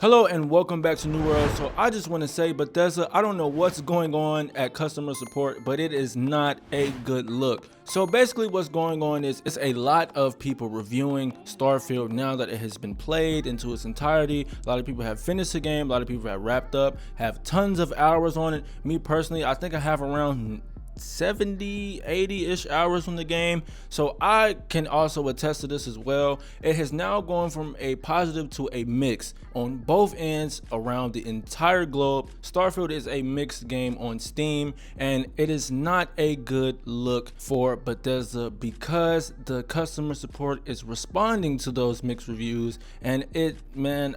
Hello and welcome back to New World. So I just want to say, Bethesda, I don't know what's going on at customer support, but it is not a good look. So basically what's going on is it's a lot of people reviewing Starfield now that it has been played into its entirety. A lot of people have finished the game, a lot of people have wrapped up, have tons of hours on it. Me personally, I think I have around 70 80-ish hours on the game, so I can also attest to this as well. It has now gone from a positive to a mix on both ends around the entire globe. Starfield is a mixed game on Steam, and it is not a good look for Bethesda because the customer support is responding to those mixed reviews, and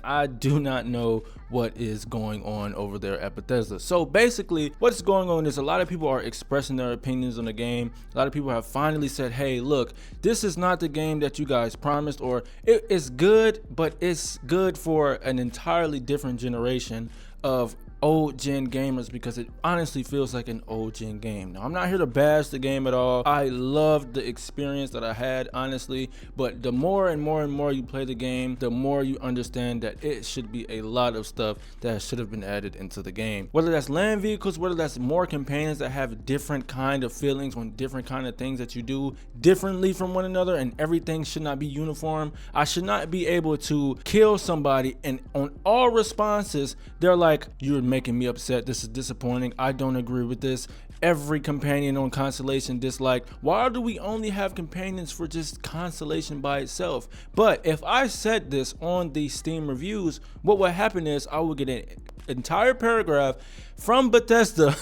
I do not know what is going on over there at Bethesda. So basically what's going on is a lot of people are expressing their opinions on the game. A lot of people have finally said, hey, look, this is not the game that you guys promised, or it is good, but it's good for an entirely different generation of old gen gamers, because it honestly feels like an old gen game. Now, I'm not here to bash the game at all. I loved the experience that I had, honestly, but the more and more you play the game, the more you understand that it should be a lot of stuff that should have been added into the game. Whether that's land vehicles, whether that's more companions that have different kind of feelings on different kind of things that you do differently from one another, and everything should not be uniform. I should not be able to kill somebody and on all responses they're like, you're making me upset, this is disappointing, I don't agree with this. Every companion on Constellation disliked. Why do we only have companions for just Constellation by itself? But if I said this on the Steam reviews, what would happen is I would get an entire paragraph from Bethesda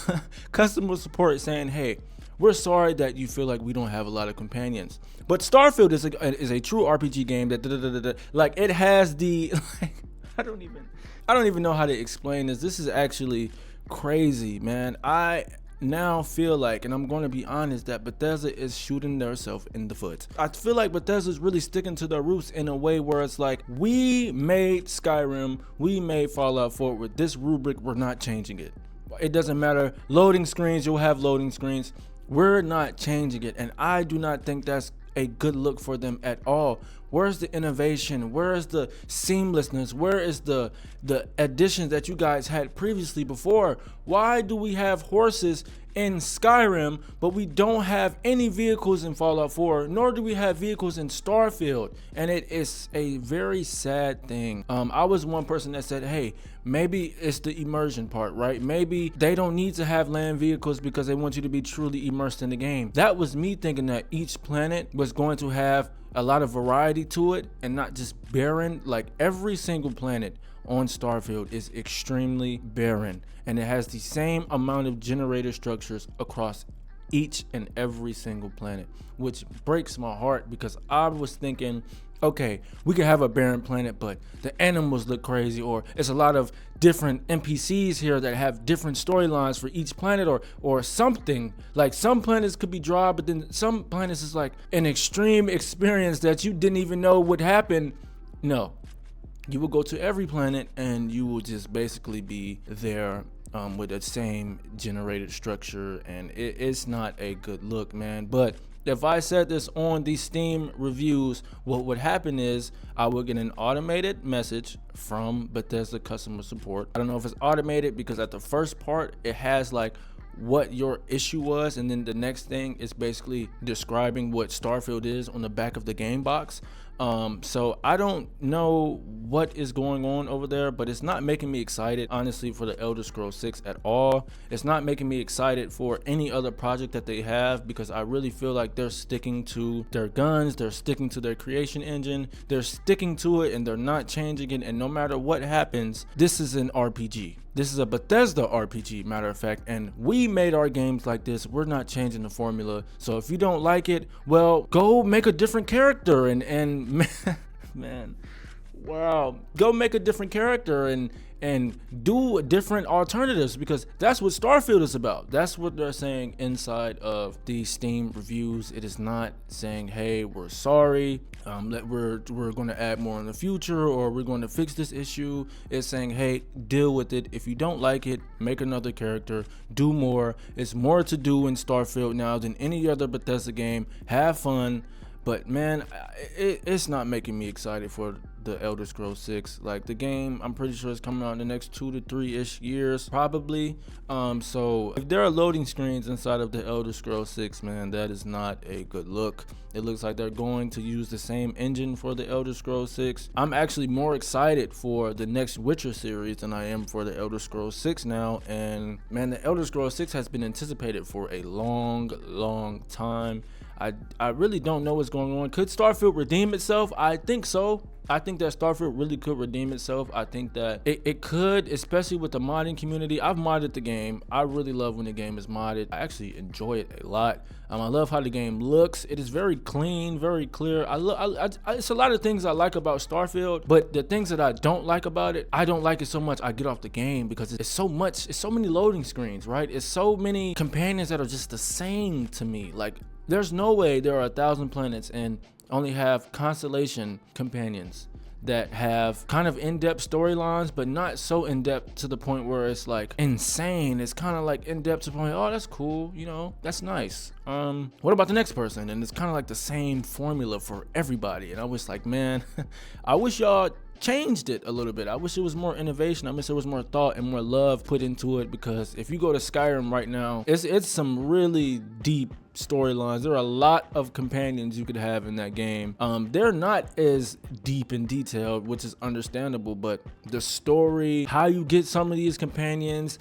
customer support saying, hey, we're sorry that you feel like we don't have a lot of companions, but Starfield is a true RPG game that like it has the like, I don't even know how to explain this. This is actually crazy, man. I now feel like, and I'm going to be honest, that Bethesda is shooting themselves in the foot. I feel like Bethesda is really sticking to their roots in a way where it's like, we made Skyrim, we made Fallout 4 with this rubric, we're not changing it. It doesn't matter. Loading screens, you'll have loading screens. We're not changing it, and I do not think that's a good look for them at all. Where's the innovation? Where is the seamlessness? Where is the additions that you guys had previously before? Why do we have horses in Skyrim, but we don't have any vehicles in Fallout 4, nor do we have vehicles in Starfield? And it is a very sad thing. I was one person that said, hey, maybe it's the immersion part, right? Maybe they don't need to have land vehicles because they want you to be truly immersed in the game. That was me thinking that each planet was going to have a lot of variety to it and not just barren. Like every single planet on Starfield is extremely barren, and it has the same amount of generator structures across each and every single planet, which breaks my heart because I was thinking, okay, we could have a barren planet, but the animals look crazy, or it's a lot of different NPCs here that have different storylines for each planet, or something. Like some planets could be dry, but then some planets is like an extreme experience that you didn't even know would happen. No, you will go to every planet and you will just basically be there with the same generated structure, and it's not a good look, man. But if I said this on the Steam reviews, what would happen is I would get an automated message from Bethesda customer support. I don't know if it's automated because at the first part it has like what your issue was, and then the next thing is basically describing what Starfield is on the back of the game box. So I don't know what is going on over there, but it's not making me excited, honestly, for the Elder Scrolls 6 at all. It's not making me excited for any other project that they have, because I really feel like they're sticking to their guns, they're sticking to their creation engine, they're sticking to it, and they're not changing it. And no matter what happens, this is an RPG. This is a Bethesda RPG, matter of fact, and we made our games like this. We're not changing the formula. So if you don't like it, well, go make a different character and man, wow, go make a different character and do different alternatives, because that's what Starfield is about. That's what they're saying inside of the Steam reviews. It is not saying, hey, we're sorry, that we're going to add more in the future, or we're going to fix this issue. It's saying, hey, deal with it. If you don't like it, make another character, do more. It's more to do in Starfield now than any other Bethesda game. Have fun, But man, it's not making me excited for the Elder Scrolls 6. Like, the game, I'm pretty sure it's coming out in the next 2 to 3-ish years, probably. So if there are loading screens inside of the Elder Scrolls 6, man, that is not a good look. It looks like they're going to use the same engine for the Elder Scrolls 6. I'm actually more excited for the next Witcher series than I am for the Elder Scrolls 6 now. And man, the Elder Scrolls 6 has been anticipated for a long time. I really don't know what's going on. Could Starfield redeem itself? I think so. I think that Starfield really could redeem itself. I think that it could, especially with the modding community. I've modded the game. I really love when the game is modded. I actually enjoy it a lot. I love how the game looks. It is very clean, very clear. It's a lot of things I like about Starfield, but the things that I don't like about it, I don't like it so much I get off the game because it's so many loading screens, right? It's so many companions that are just the same to me. Like, there's no way there are 1,000 planets and only have constellation companions that have kind of in-depth storylines, but not so in-depth to the point where it's like insane. It's kind of like in-depth to the point, oh, that's cool, you know, that's nice. What about the next person? And it's kind of like the same formula for everybody. And I was like, man, I wish y'all changed it a little bit. I wish it was more innovation. I wish there was more thought and more love put into it, because if you go to Skyrim right now, it's some really deep storylines. There are a lot of companions you could have in that game. They're not as deep and detailed, which is understandable, but the story, how you get some of these companions,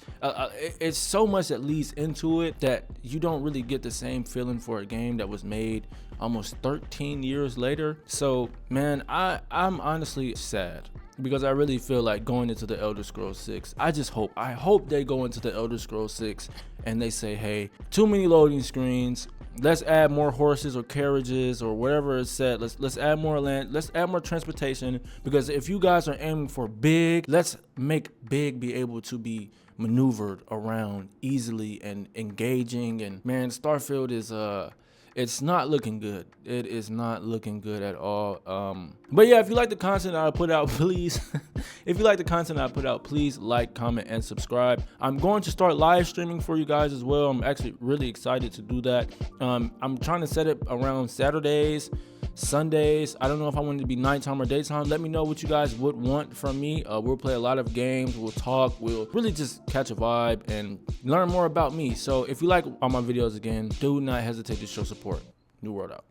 it's so much that leads into it that you don't really get the same feeling for a game that was made almost 13 years later. So man, I'm honestly sad, because I really feel like going into the Elder Scrolls 6, I hope they go into the Elder Scrolls 6 and they say, hey, too many loading screens, let's add more horses or carriages or whatever is said. Let's add more land, let's add more transportation, because if you guys are aiming for big, let's make big be able to be maneuvered around easily and engaging. And man, Starfield is it's not looking good. It is not looking good at all. But yeah, if you like the content I put out, please, please like, comment, and subscribe. I'm going to start live streaming for you guys as well. I'm actually really excited to do that. I'm trying to set it around Saturdays, Sundays. I don't know if I want it to be nighttime or daytime. Let me know what you guys would want from me. We'll play a lot of games, we'll talk, we'll really just catch a vibe and learn more about me. So if you like all my videos, again, do not hesitate to show support. New World out.